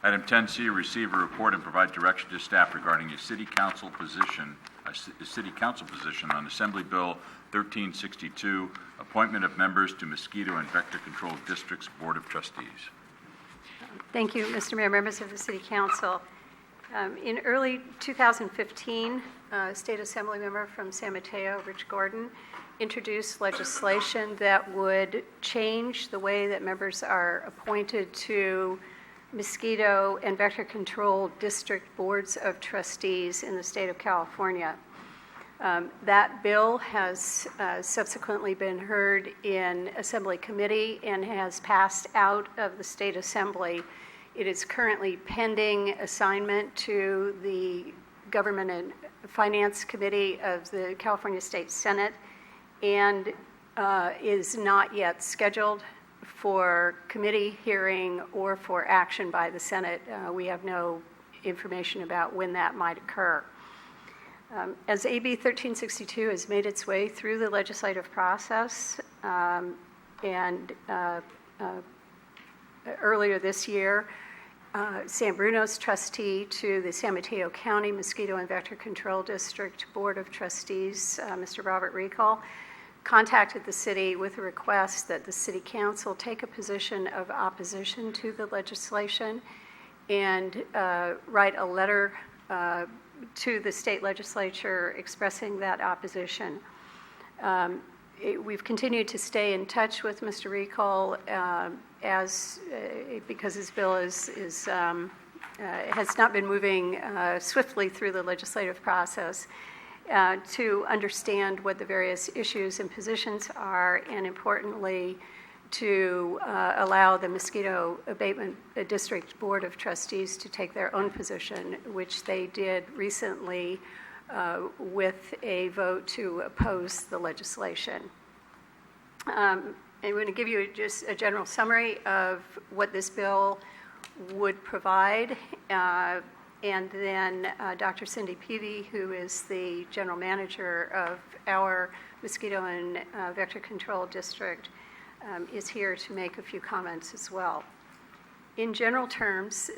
Item 10C, receive a report and provide direction to staff regarding a city council position on Assembly Bill 1362, appointment of members to Mosquito and Vector Control District's Board of Trustees. Thank you, Mr. Mayor, members of the City Council. In early 2015, State Assembly member from San Mateo, Rich Gordon, introduced legislation that would change the way that members are appointed to Mosquito and Vector Control District Boards of Trustees in the state of California. That bill has subsequently been heard in Assembly Committee and has passed out of the State Assembly. It is currently pending assignment to the Government and Finance Committee of the California State Senate and is not yet scheduled for committee hearing or for action by the Senate. We have no information about when that might occur. As AB 1362 has made its way through the legislative process, and earlier this year, San Bruno's trustee to the San Mateo County Mosquito and Vector Control District Board of Trustees, Mr. Robert Recall, contacted the city with a request that the City Council take a position of opposition to the legislation and write a letter to the state legislature expressing that opposition. We've continued to stay in touch with Mr. Recall because his bill has not been moving swiftly through the legislative process to understand what the various issues and positions are, and importantly, to allow the Mosquito Abatement District Board of Trustees to take their own position, which they did recently with a vote to oppose the legislation. I'm going to give you just a general summary of what this bill would provide, and then Dr. Cindy Peavy, who is the general manager of our Mosquito and Vector Control District, is here to make a few comments as well. In general terms,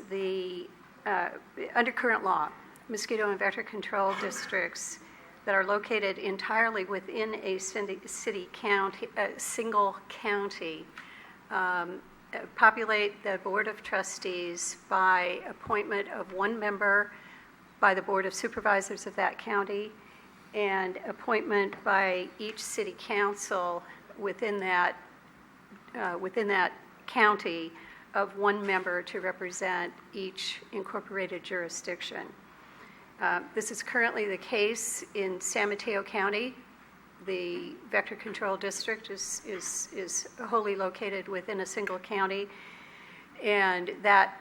under current law, mosquito and vector control districts that are located entirely within a single county populate the Board of Trustees by appointment of one member by the Board of Supervisors of that county and appointment by each city council within that county of one member to represent each incorporated jurisdiction. This is currently the case in San Mateo County. The Vector Control District is wholly located within a single county, and that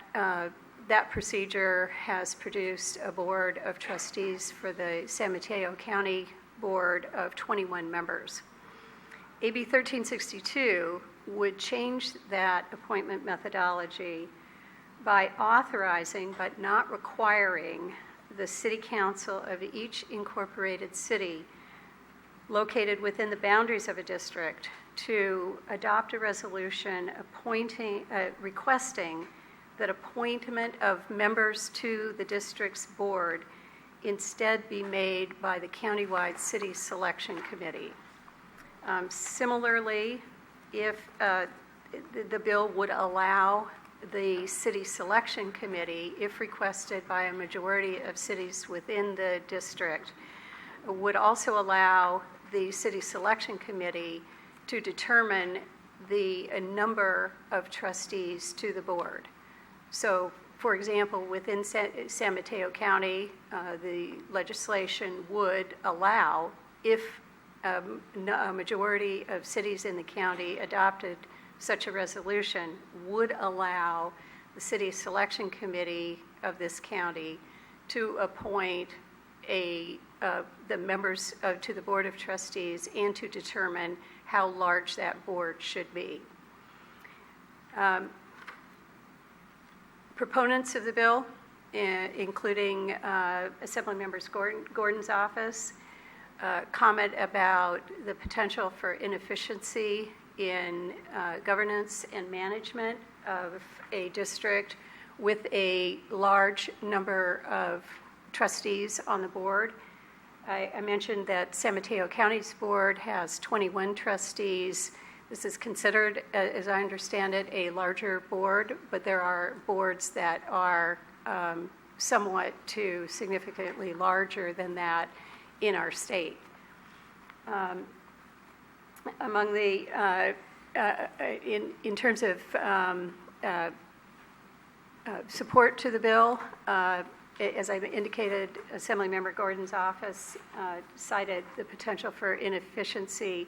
procedure has produced a Board of Trustees for the San Mateo County Board of 21 members. AB 1362 would change that appointment methodology by authorizing but not requiring the City Council of each incorporated city located within the boundaries of a district to adopt a resolution requesting that appointment of members to the district's board instead be made by the countywide city selection committee. Similarly, if the bill would allow the city selection committee, if requested by a majority of cities within the district, would also allow the city selection committee to determine the number of trustees to the board. So, for example, within San Mateo County, the legislation would allow, if a majority of cities in the county adopted such a resolution, would allow the city selection committee of this county to appoint the members to the Board of Trustees and to determine how large that board should be. Proponents of the bill, including Assembly Members Gordon's office, comment about the potential for inefficiency in governance and management of a district with a large number of trustees on the board. I mentioned that San Mateo County's board has 21 trustees. This is considered, as I understand it, a larger board, but there are boards that are somewhat to significantly larger than that in our state. Among the, in terms of support to the bill, as I indicated, Assemblymember Gordon's office cited the potential for inefficiency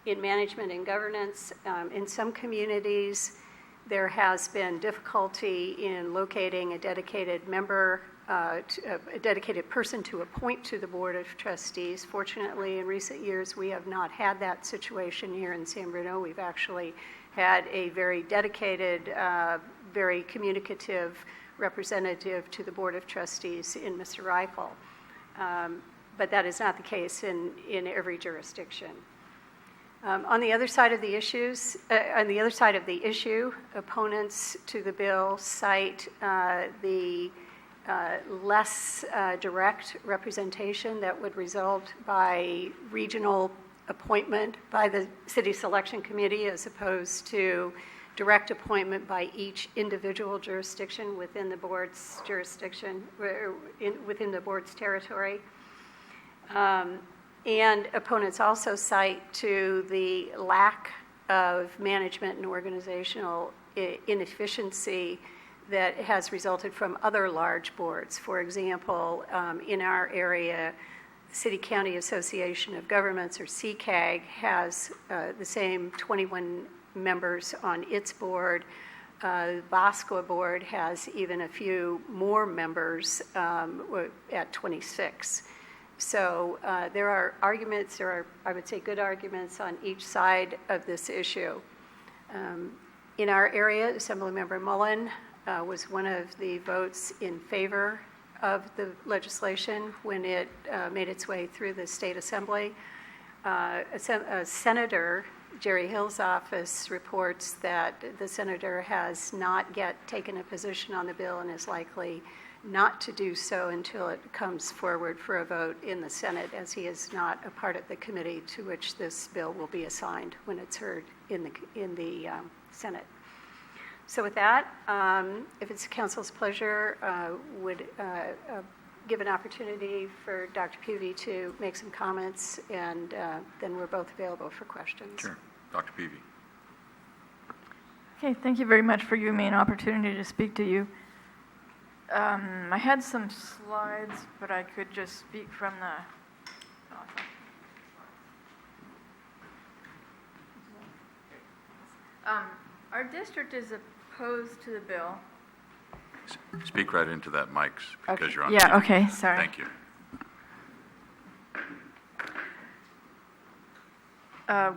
in management and governance. In some communities, there has been difficulty in locating a dedicated member, a dedicated person to appoint to the Board of Trustees. Fortunately, in recent years, we have not had that situation here in San Bruno. We've actually had a very dedicated, very communicative representative to the Board of Trustees in Mr. Reifel. But that is not the case in every jurisdiction. On the other side of the issues, opponents to the bill cite the less direct representation that would result by regional appointment by the City Selection Committee as opposed to direct appointment by each individual jurisdiction within the board's jurisdiction, within the board's territory. And opponents also cite to the lack of management and organizational inefficiency that has resulted from other large boards. For example, in our area, the City County Association of Governments, or CCAG, has the same 21 members on its board. VASCO board has even a few more members at 26. So there are arguments, I would say, good arguments on each side of this issue. In our area, Assemblymember Mullen was one of the votes in favor of the legislation when it made its way through the state assembly. Senator Jerry Hill's office reports that the senator has not yet taken a position on the bill and is likely not to do so until it comes forward for a vote in the Senate, as he is not a part of the committee to which this bill will be assigned when it's heard in the Senate. So with that, if it's council's pleasure, would give an opportunity for Dr. Peavy to make some comments, and then we're both available for questions. Sure. Dr. Peavy. Okay, thank you very much for giving me an opportunity to speak to you. I had some slides, but I could just speak from the... Our district is opposed to the bill. Speak right into that mic because Okay. you're on Yeah, TV. okay, sorry. Thank you. Oh,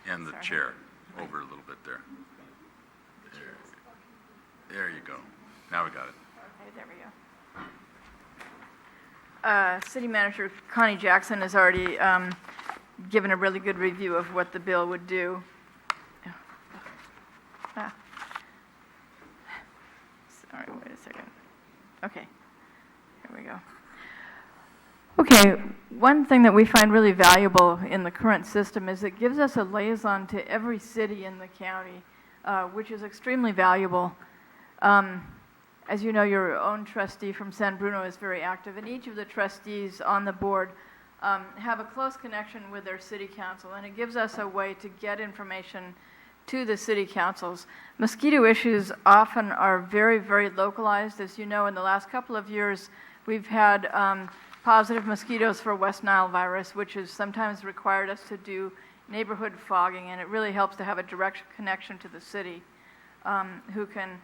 And the Sorry. chair over a little bit there. There you go. Now we got it. okay, there we go. City Manager Connie Jackson has already given a really good review of what the bill would do. Ah. Sorry, wait a second. Okay, here we go. Okay, one thing that we find really valuable in the current system is it gives us a liaison to every city in the county, which is extremely valuable. As you know, your own trustee from San Bruno is very active, and each of the trustees on the board have a close connection with their city council, and it gives us a way to get information to the city councils. Mosquito issues often are very, very localized. As you know, in the last couple of years, we've had positive mosquitoes for West Nile virus, which has sometimes required us to do neighborhood fogging, and it really helps to have a direct connection to the city who can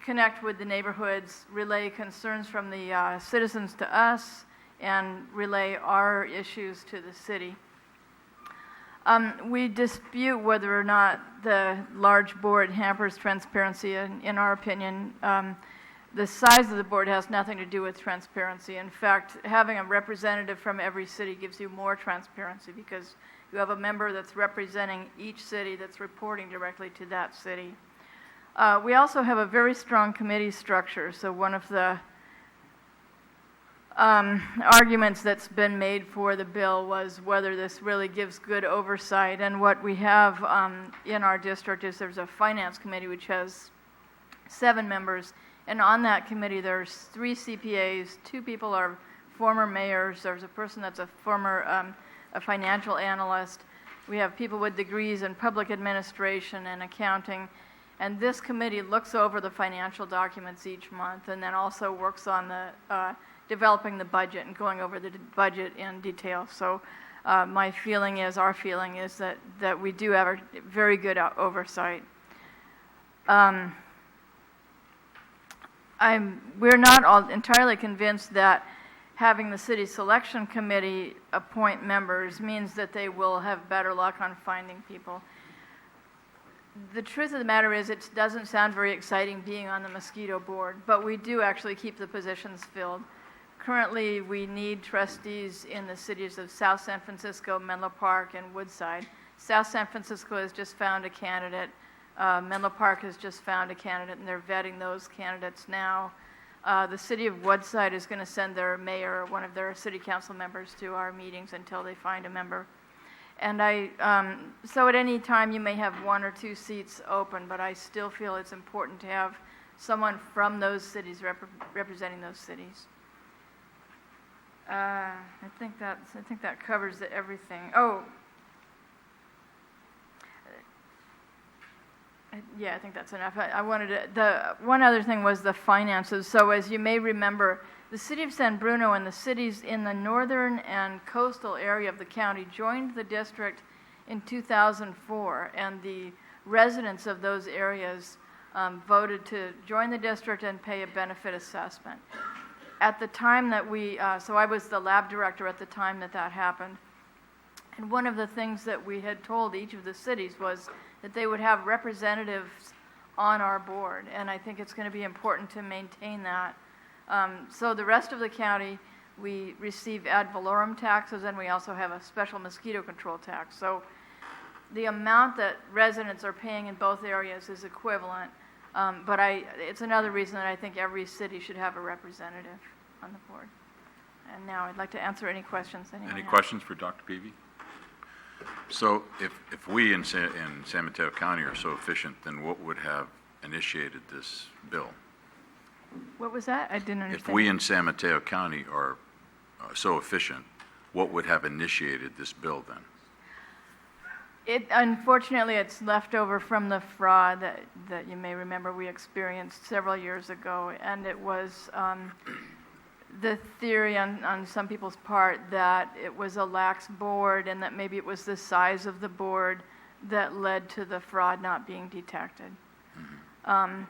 connect with the neighborhoods, relay concerns from the citizens to us, and relay our issues to the city. We dispute whether or not the large board hampers transparency, in our opinion. the size of the board has nothing to do with transparency. In fact, having a representative from every city gives you more transparency because you have a member that's representing each city that's reporting directly to that city. We also have a very strong committee structure. So one of the arguments that's been made for the bill was whether this really gives good oversight. And what we have in our district is there's a finance committee which has 7 members. And on that committee, there's 3 CPAs, 2 people are former mayors. There's a person that's a former a financial analyst. We have people with degrees in public administration and accounting. And this committee looks over the financial documents each month and then also works on the developing the budget and going over the budget in detail. So our feeling is that we do have a very good oversight. We're not all entirely convinced that having the city selection committee appoint members means that they will have better luck on finding people. The truth of the matter is it doesn't sound very exciting being on the mosquito board, but we do actually keep the positions filled. Currently, we need trustees in the cities of South San Francisco, Menlo Park, and Woodside. South San Francisco has just found a candidate. Menlo Park has just found a candidate, and they're vetting those candidates now. The city of Woodside is going to send their mayor or one of their city council members to our meetings until they find a member. And so at any time you may have 1 or 2 seats open, but I still feel it's important to have someone from those cities representing those cities. I think that covers everything. Oh. Yeah, I think that's enough. I wanted to, the one other thing was the finances. So as you may remember, the city of San Bruno and the cities in the northern and coastal area of the county joined the district in 2004, and the residents of those areas voted to join the district and pay a benefit assessment. At the time that so I was the lab director at the time that happened, and one of the things that we had told each of the cities was that they would have representatives on our board, and I think it's going to be important to maintain that. So the rest of the county, we receive ad valorem taxes, and we also have a special mosquito control tax. So the amount that residents are paying in both areas is equivalent, but it's another reason that I think every city should have a representative on the board. And now I'd like to answer any questions anyone has. Any questions for Dr. Peavy? So if we in San Mateo County are so efficient, then what would have initiated this bill? What was that? I didn't understand. If we in San Mateo County are so efficient, what would have initiated this bill then? Unfortunately, it's left over from the fraud that you may remember we experienced several years ago, and it was the theory on some people's part that it was a lax board and that maybe it was the size of the board that led to the fraud not being detected. Mm-hmm.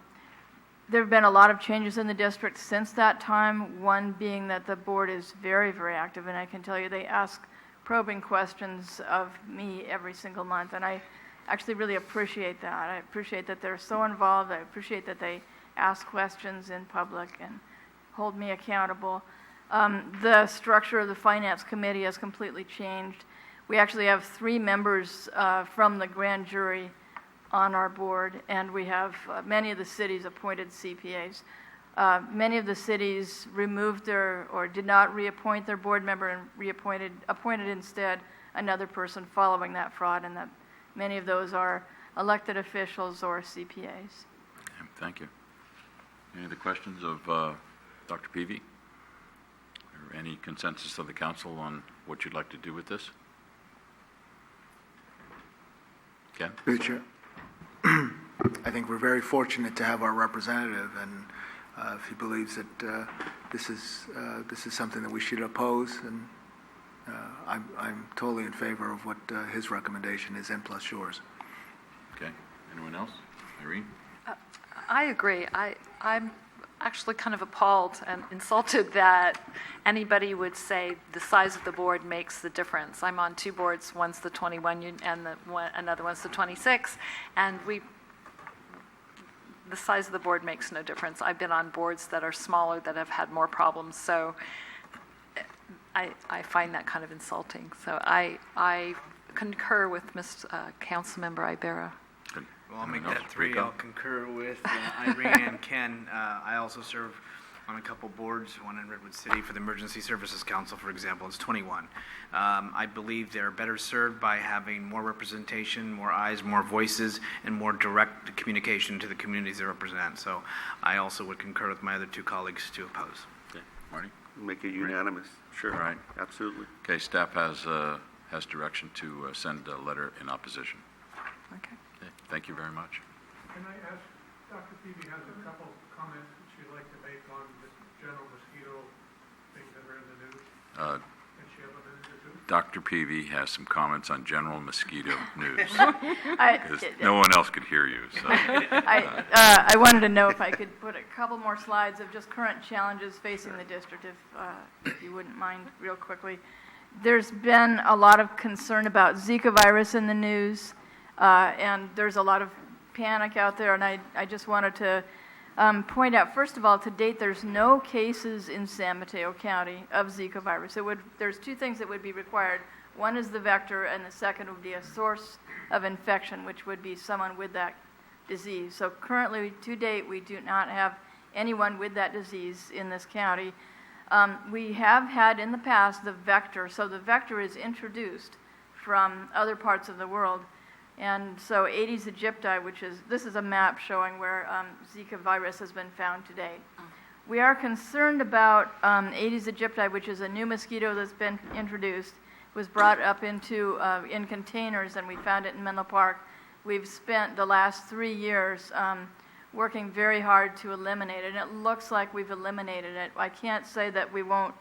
There have been a lot of changes in the district since that time, one being that the board is very, very active, and I can tell you they ask probing questions of me every single month, and I actually really appreciate that. I appreciate that they're so involved. I appreciate that they ask questions in public and hold me accountable. The structure of the finance committee has completely changed. We actually have 3 members from the grand jury on our board, and we have many of the cities appointed CPAs. Many of the cities removed or did not reappoint their board member and appointed instead another person following that fraud, and that many of those are elected officials or CPAs. Thank you. Any other questions of Dr. Peavy? Or any consensus of the council on what you'd like to do with this? Ken? Chair. I think we're very fortunate to have our representative, and if he believes that this is something that we should oppose, and I'm totally in favor of what his recommendation is, and plus yours. Okay. Anyone else? Irene? I agree. I'm actually kind of appalled and insulted that anybody would say the size of the board makes the difference. I'm on 2 boards. One's the 21 and another one's the 26, and the size of the board makes no difference. I've been on boards that are smaller that have had more problems, so I find that kind of insulting. So I concur with Councilmember Ibarra. Good. Well, I'll make Anyone that else? 3. Rico? I'll concur with Irene and Ken. I also serve on a couple boards, one in Redwood City for the Emergency Services Council, for example. It's 21. I believe they're better served by having more representation, more eyes, more voices, and more direct communication to the communities they represent. So I also would concur with my other 2 colleagues to oppose. Okay. Marty? Make it unanimous. Sure. All right. Absolutely. Okay, staff has direction to send a letter in opposition. Okay. Okay, thank you very much. Can I ask, Dr. Peavy has a couple comments that she'd like to make on the general mosquito things that are in the news. Can she have a minute or 2? Dr. Peavy has some comments on general mosquito news, I, because no one else could hear you, so. I wanted to know if I could put a couple more slides of just current challenges facing the district, if you wouldn't mind, real quickly. There's been a lot of concern about Zika virus in the news, and there's a lot of panic out there, and I just wanted to point out, first of all, to date, there's no cases in San Mateo County of Zika virus. There's 2 things that would be required. One is the vector, and the second would be a source of infection, which would be someone with that disease. So currently, to date, we do not have anyone with that disease in this county. We have had in the past the vector, so the vector is introduced from other parts of the world. And so Aedes aegypti, this is a map showing where Zika virus has been found to date. We are concerned about Aedes aegypti, which is a new mosquito that's been introduced, was brought up in containers, and we found it in Menlo Park. We've spent the last 3 years working very hard to eliminate it, and it looks like we've eliminated it. I can't say that we won't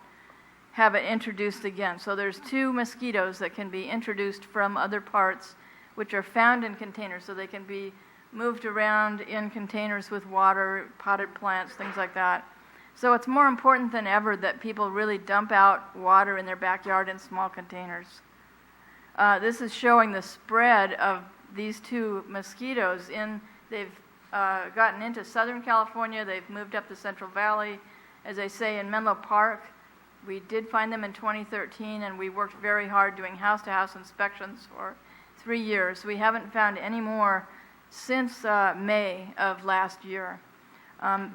have it introduced again. So there's 2 mosquitoes that can be introduced from other parts, which are found in containers, so they can be moved around in containers with water, potted plants, things like that. So it's more important than ever that people really dump out water in their backyard in small containers. This is showing the spread of these 2 mosquitoes. They've gotten into Southern California, they've moved up the Central Valley. As I say, in Menlo Park, we did find them in 2013, and we worked very hard doing house-to-house inspections for 3 years. We haven't found any more since May of last year.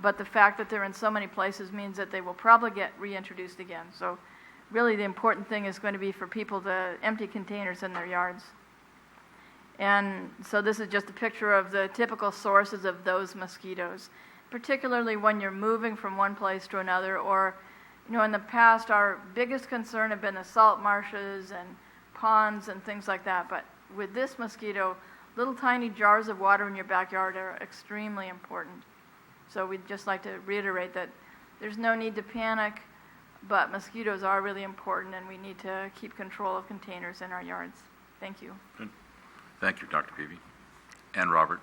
But the fact that they're in so many places means that they will probably get reintroduced again. So really the important thing is going to be for people to empty containers in their yards. And so this is just a picture of the typical sources of those mosquitoes, particularly when you're moving from one place to another, or, in the past our biggest concern have been the salt marshes and ponds and things like that. But with this mosquito, little tiny jars of water in your backyard are extremely important. So we'd just like to reiterate that there's no need to panic, but mosquitoes are really important, and we need to keep control of containers in our yards. Thank you. Good. Thank you, Dr. Peavy. And Robert?